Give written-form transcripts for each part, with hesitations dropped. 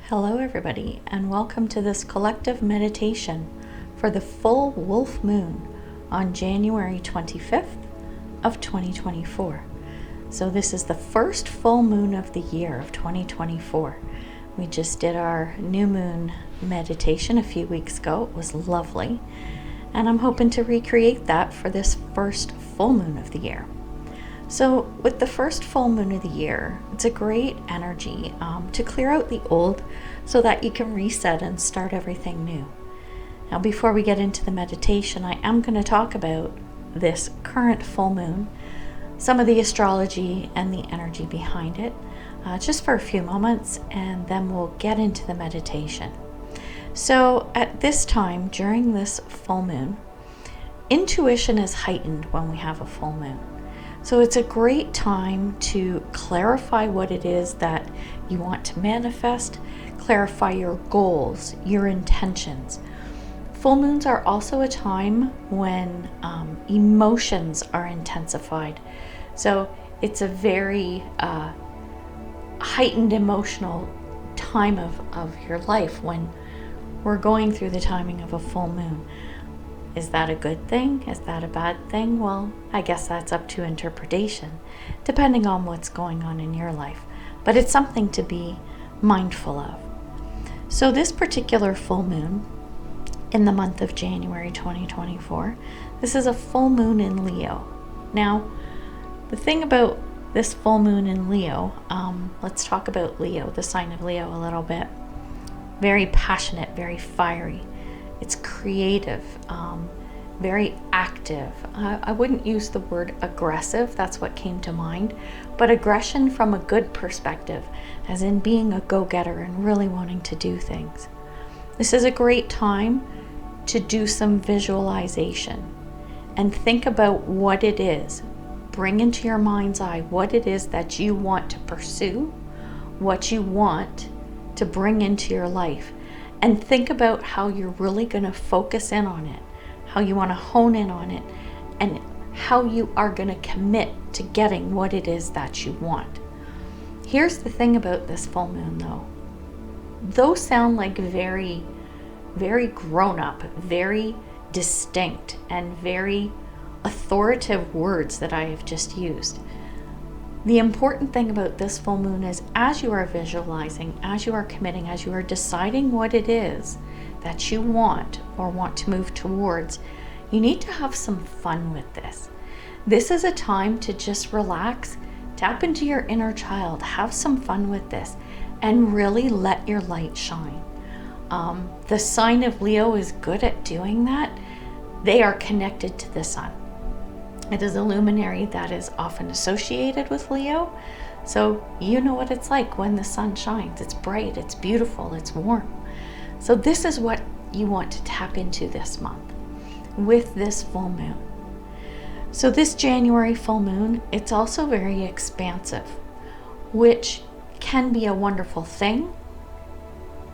Hello everybody, and welcome to this collective meditation for the full wolf moon on January 25th of 2024. So this is the first full moon of the year of 2024. We just did our new moon meditation a few weeks ago. It was lovely, and I'm hoping to recreate that for this first full moon of the year. So with the first full moon of the year, it's a great energy to clear out the old so that you can reset and start everything new. Now, before we get into the meditation, I am going to talk about this current full moon, some of the astrology and the energy behind it, just for a few moments, and then we'll get into the meditation. So at this time, during this full moon, intuition is heightened when we have a full moon. So it's a great time to clarify what it is that you want to manifest, clarify your goals, your intentions. Full moons are also a time when emotions are intensified. So it's a very heightened emotional time of your life when we're going through the timing of a full moon. Is that a good thing? Is that a bad thing? Well, I guess that's up to interpretation, depending on what's going on in your life. But it's something to be mindful of. So this particular full moon in the month of January 2024, this is a full moon in Leo. Now, the thing about this full moon in Leo, let's talk about Leo, the sign of Leo, a little bit. Very passionate, very fiery. It's creative, very active. I wouldn't use the word aggressive, that's what came to mind, but aggression from a good perspective, as in being a go-getter and really wanting to do things. This is a great time to do some visualization and think about what it is. Bring into your mind's eye what it is that you want to pursue, what you want to bring into your life. And think about how you're really going to focus in on it, how you want to hone in on it, and how you are going to commit to getting what it is that you want. Here's the thing about this full moon, though. Those sound like very, very grown-up, very distinct, and very authoritative words that I have just used. The important thing about this full moon is as you are visualizing, as you are committing, as you are deciding what it is that you want or want to move towards, you need to have some fun with this. This is a time to just relax, tap into your inner child, have some fun with this, and really let your light shine. The sign of Leo is good at doing that. They are connected to the sun. It is a luminary that is often associated with Leo. So you know what it's like when the sun shines. It's bright, it's beautiful, it's warm. So this is what you want to tap into this month with this full moon. So this January full moon, it's also very expansive, which can be a wonderful thing.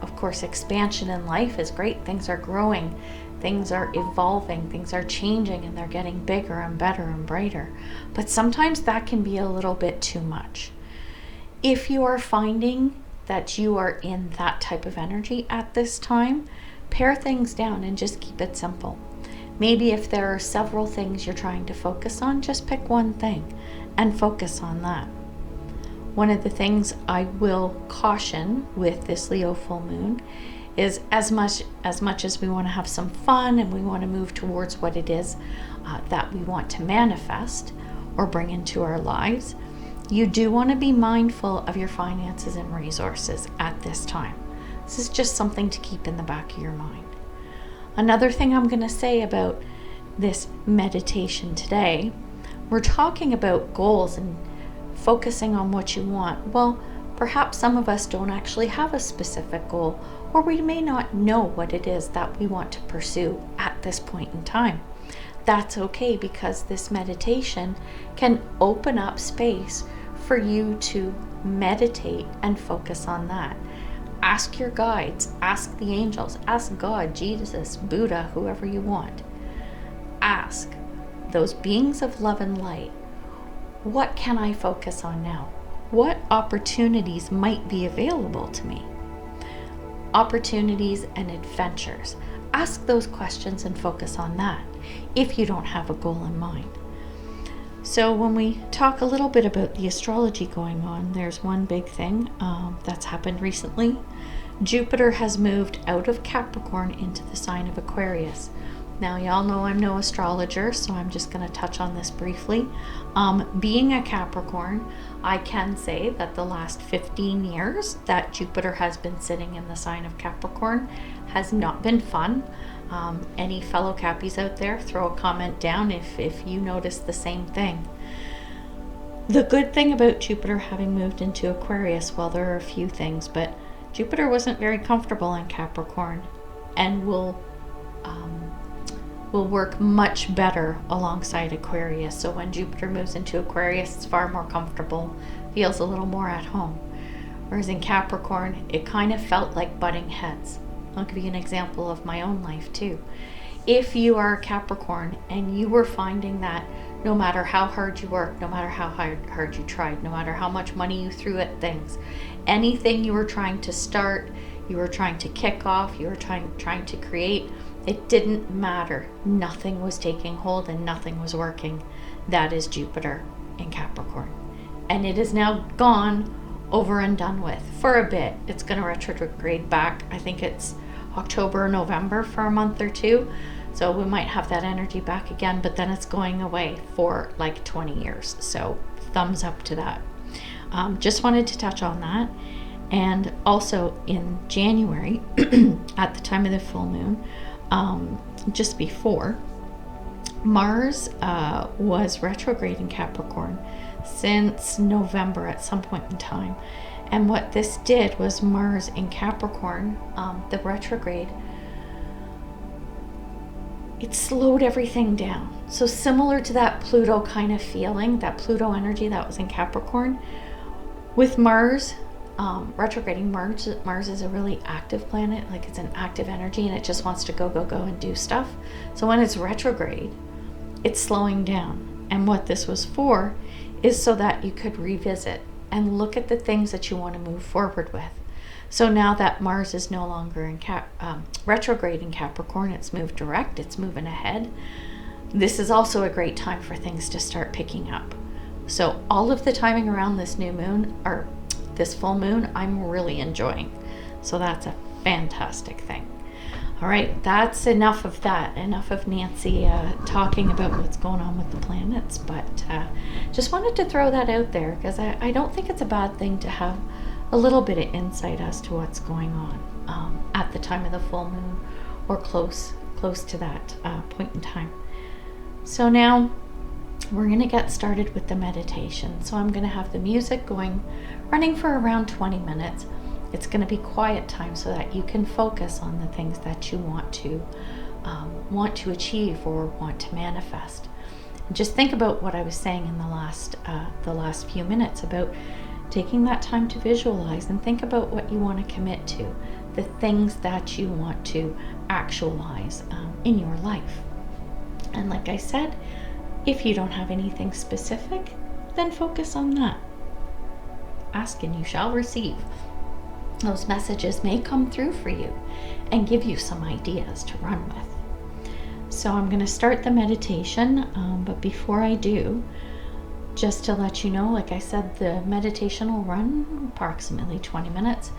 Of course, expansion in life is great. Things are growing. Things are evolving, things are changing, and they're getting bigger and better and brighter. But sometimes that can be a little bit too much. If you are finding that you are in that type of energy at this time, pare things down and just keep it simple. Maybe if there are several things you're trying to focus on, just pick one thing and focus on that. One of the things I will caution with this Leo full moon is as much as we want to have some fun and we want to move towards what it is that we want to manifest or bring into our lives, you do want to be mindful of your finances and resources at this time. This is just something to keep in the back of your mind. Another thing I'm going to say about this meditation today, we're talking about goals and focusing on what you want. Well, perhaps some of us don't actually have a specific goal, or we may not know what it is that we want to pursue at this point in time. That's okay, because this meditation can open up space for you to meditate and focus on that. Ask your guides, ask the angels, ask God, Jesus, Buddha, whoever you want. Ask those beings of love and light, what can I focus on now? What opportunities might be available to me? opportunities and adventures. Ask those questions and focus on that if you don't have a goal in mind. So when we talk a little bit about the astrology going on, there's one big thing that's happened recently. Jupiter has moved out of Capricorn into the sign of Aquarius. Now, y'all know I'm no astrologer, so I'm just going to touch on this briefly. Being a Capricorn, I can say that the last 15 years that Jupiter has been sitting in the sign of Capricorn has not been fun. Any fellow Cappies out there, throw a comment down if you notice the same thing. The good thing about Jupiter having moved into Aquarius, well, there are a few things, but Jupiter wasn't very comfortable in Capricorn and will work much better alongside Aquarius. So when Jupiter moves into Aquarius, it's far more comfortable, feels a little more at home. Whereas in Capricorn, it kind of felt like butting heads. I'll give you an example of my own life too. If you are a Capricorn and you were finding that no matter how hard you worked, no matter how hard you tried, no matter how much money you threw at things, anything you were trying to start, you were trying to kick off, you were trying to create, it didn't matter. Nothing was taking hold and nothing was working. That is Jupiter in Capricorn. And it is now gone, over and done with for a bit. It's going to retrograde back. I think it's October or November for a month or two. So we might have that energy back again, but then it's going away for like 20 years. So thumbs up to that. Just wanted to touch on that. And also in January, at the time of the full moon, just before, Mars was retrograde in Capricorn since November at some point in time. And what this did was Mars in Capricorn, the retrograde, it slowed everything down. So similar to that Pluto kind of feeling, that Pluto energy that was in Capricorn, with Mars retrograding. Mars is a really active planet, like it's an active energy and it just wants to go and do stuff. So when it's retrograde, it's slowing down. And what this was for is so that you could revisit and look at the things that you want to move forward with. So now that Mars is no longer in retrograde in Capricorn, it's moved direct, it's moving ahead. This is also a great time for things to start picking up. So all of the timing around this new moon, or this full moon, I'm really enjoying. So that's a fantastic thing. All right, that's enough of that. Enough of Nancy talking about what's going on with the planets, but just wanted to throw that out there because I don't think it's a bad thing to have a little bit of insight as to what's going on at the time of the full moon or close to that point in time. So now we're going to get started with the meditation. So I'm going to have the music running for around 20 minutes. It's going to be quiet time so that you can focus on the things that you want to achieve or want to manifest. And just think about what I was saying in the last few minutes about taking that time to visualize and think about what you want to commit to, the things that you want to actualize in your life. And like I said, if you don't have anything specific, then focus on that. Ask and you shall receive. Those messages may come through for you and give you some ideas to run with. So I'm going to start the meditation, but before I do, just to let you know, like I said, the meditation will run approximately 20 minutes.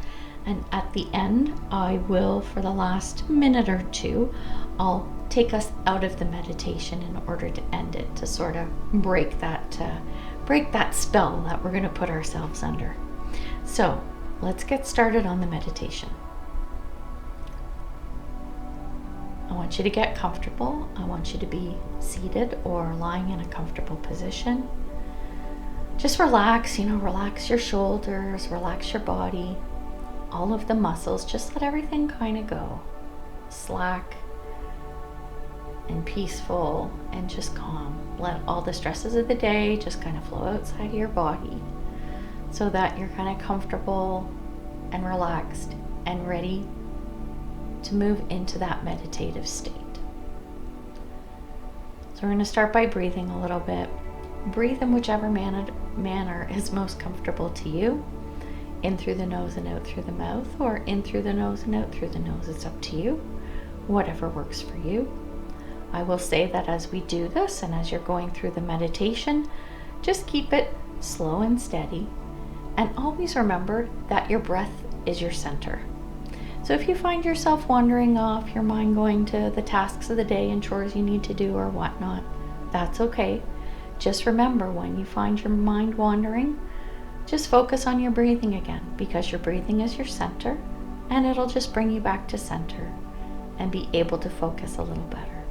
And at the end, I will, for the last minute or two, I'll take us out of the meditation in order to end it, to sort of break that spell that we're going to put ourselves under. So let's get started on the meditation. I want you to get comfortable. I want you to be seated or lying in a comfortable position. Just relax, relax your shoulders, relax your body, all of the muscles. Just let everything kind of go. Slack and peaceful and just calm. Let all the stresses of the day just kind of flow outside of your body so that you're kind of comfortable and relaxed and ready to move into that meditative state. So we're going to start by breathing a little bit. Breathe in whichever manner is most comfortable to you. in through the nose and out through the mouth, or in through the nose and out through the nose. It's up to you, whatever works for you. I will say that as we do this and as you're going through the meditation, just keep it slow and steady, and always remember that your breath is your center. So if you find yourself wandering off, your mind going to the tasks of the day and chores you need to do or whatnot, that's okay. Just remember, when you find your mind wandering, just focus on your breathing again, because your breathing is your center, and it'll just bring you back to center and be able to focus a little better.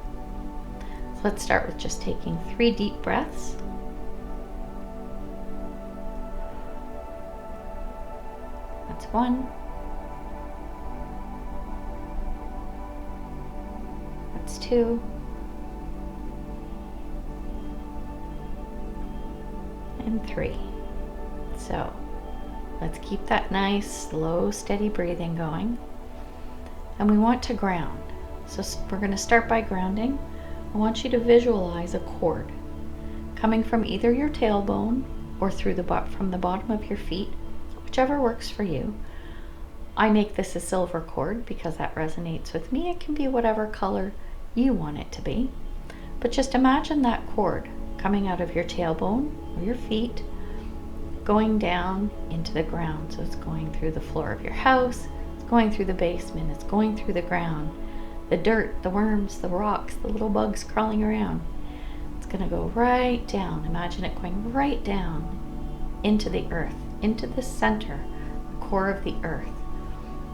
So let's start with just taking 3 deep breaths. That's 1. That's 2. And 3. So let's keep that nice, slow, steady breathing going. And we want to ground. So we're going to start by grounding. I want you to visualize a cord coming from either your tailbone or through from the bottom of your feet, whichever works for you. I make this a silver cord because that resonates with me. It can be whatever color you want it to be. But just imagine that cord coming out of your tailbone or your feet, going down into the ground. So it's going through the floor of your house, it's going through the basement, it's going through the ground, the dirt, the worms, the rocks, the little bugs crawling around. It's going to go right down. Imagine it going right down into the earth, into the center, the core of the earth.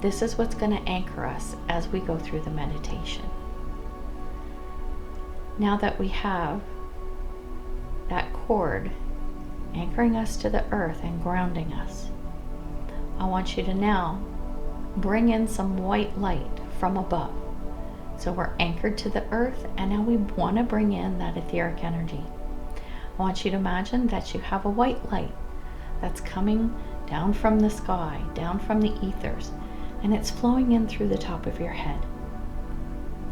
This is what's going to anchor us as we go through the meditation. Now that we have that cord anchoring us to the earth and grounding us, I want you to now bring in some white light from above. So we're anchored to the earth, and now we want to bring in that etheric energy. I want you to imagine that you have a white light that's coming down from the sky, down from the ethers, and it's flowing in through the top of your head,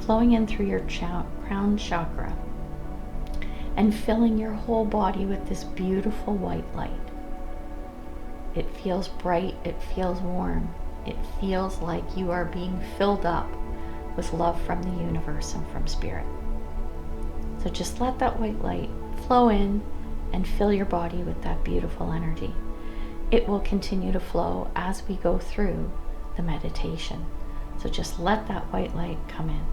flowing in through your crown chakra, and filling your whole body with this beautiful white light. It feels bright, it feels warm, it feels like you are being filled up with love from the universe and from spirit. So just let that white light flow in and fill your body with that beautiful energy. It will continue to flow as we go through the meditation. So just let that white light come in.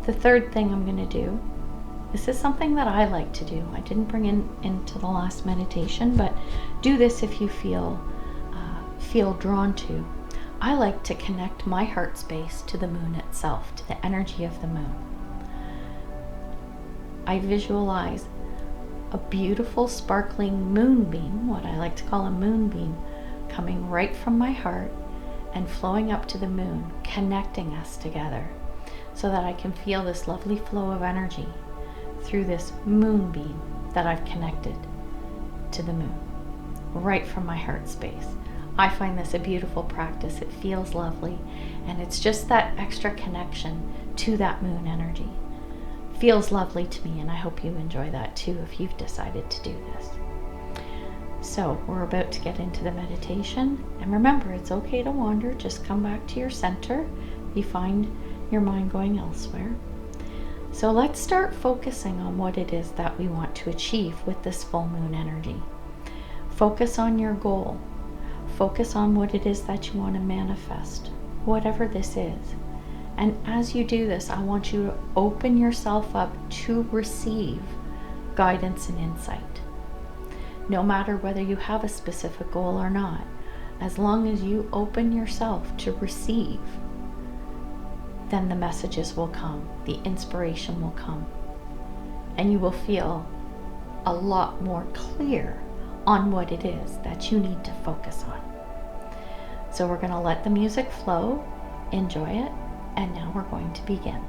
The third thing I'm going to do, this is something that I like to do. I didn't bring into the last meditation, but do this if you feel drawn to. I like to connect my heart space to the moon itself, to the energy of the moon. I visualize a beautiful sparkling moonbeam, what I like to call a moonbeam, coming right from my heart and flowing up to the moon, connecting us together, so that I can feel this lovely flow of energy through this moonbeam that I've connected to the moon, right from my heart space. I find this a beautiful practice. It feels lovely, and it's just that extra connection to that moon energy. Feels lovely to me, and I hope you enjoy that too if you've decided to do this. So we're about to get into the meditation, and remember, it's okay to wander. Just come back to your center if you find your mind going elsewhere. So let's start focusing on what it is that we want to achieve with this full moon energy. Focus on your goal. Focus on what it is that you want to manifest, whatever this is. And as you do this, I want you to open yourself up to receive guidance and insight. No matter whether you have a specific goal or not, as long as you open yourself to receive, then the messages will come, the inspiration will come, and you will feel a lot more clear on what it is that you need to focus on. So we're going to let the music flow, enjoy it, and now we're going to begin.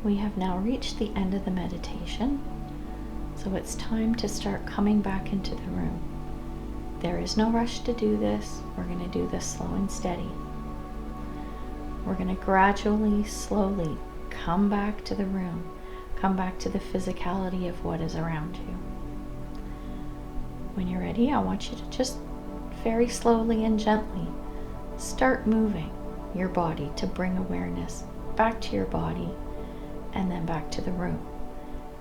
We have now reached the end of the meditation, so it's time to start coming back into the room. There is no rush to do this. We're going to do this slow and steady. We're going to gradually, slowly come back to the room, come back to the physicality of what is around you. When you're ready, I want you to just very slowly and gently start moving your body to bring awareness back to your body and then back to the room.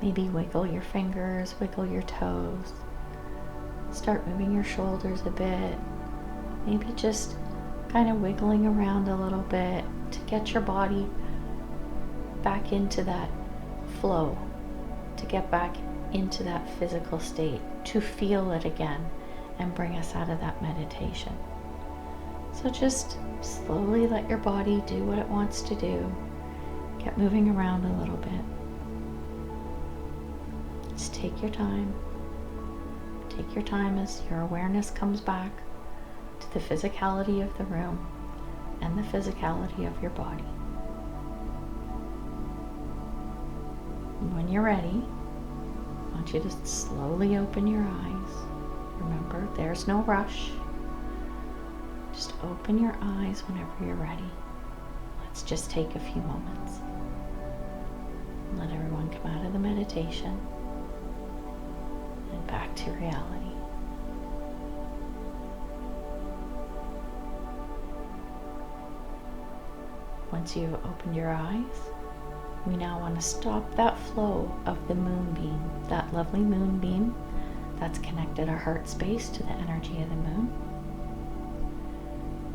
Maybe wiggle your fingers, wiggle your toes. Start moving your shoulders a bit. Maybe just kind of wiggling around a little bit to get your body back into that flow, to get back into that physical state, to feel it again and bring us out of that meditation. So just slowly let your body do what it wants to do. Get moving around a little bit. Just take your time. Take your time as your awareness comes back to the physicality of the room and the physicality of your body. And when you're ready, I want you to slowly open your eyes. Remember, there's no rush. Just open your eyes whenever you're ready. Let's just take a few moments. Let everyone come out of the meditation and back to reality. Once you've opened your eyes, we now want to stop that flow of the moonbeam, that lovely moonbeam that's connected our heart space to the energy of the moon.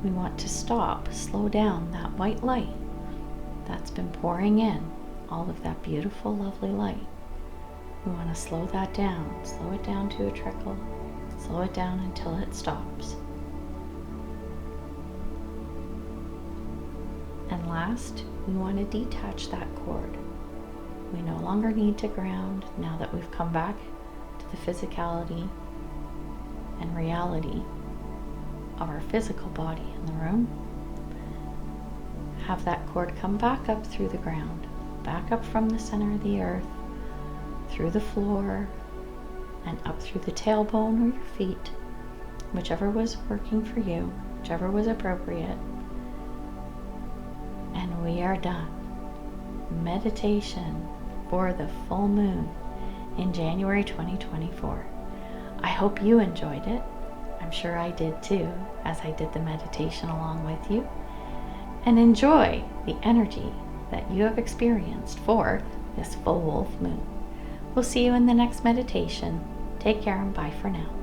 We want to stop, slow down that white light that's been pouring in, all of that beautiful, lovely light. We want to slow that down, slow it down to a trickle, slow it down until it stops. And last, we want to detach that cord. We no longer need to ground now that we've come back to the physicality and reality of our physical body in the room. Have that cord come back up through the ground, back up from the center of the earth, through the floor, and up through the tailbone or your feet, whichever was working for you, whichever was appropriate. And we are done. Meditation for the full moon in January 2024. I hope you enjoyed it. I'm sure I did too, as I did the meditation along with you. And enjoy the energy that you have experienced for this full wolf moon. We'll see you in the next meditation. Take care and bye for now.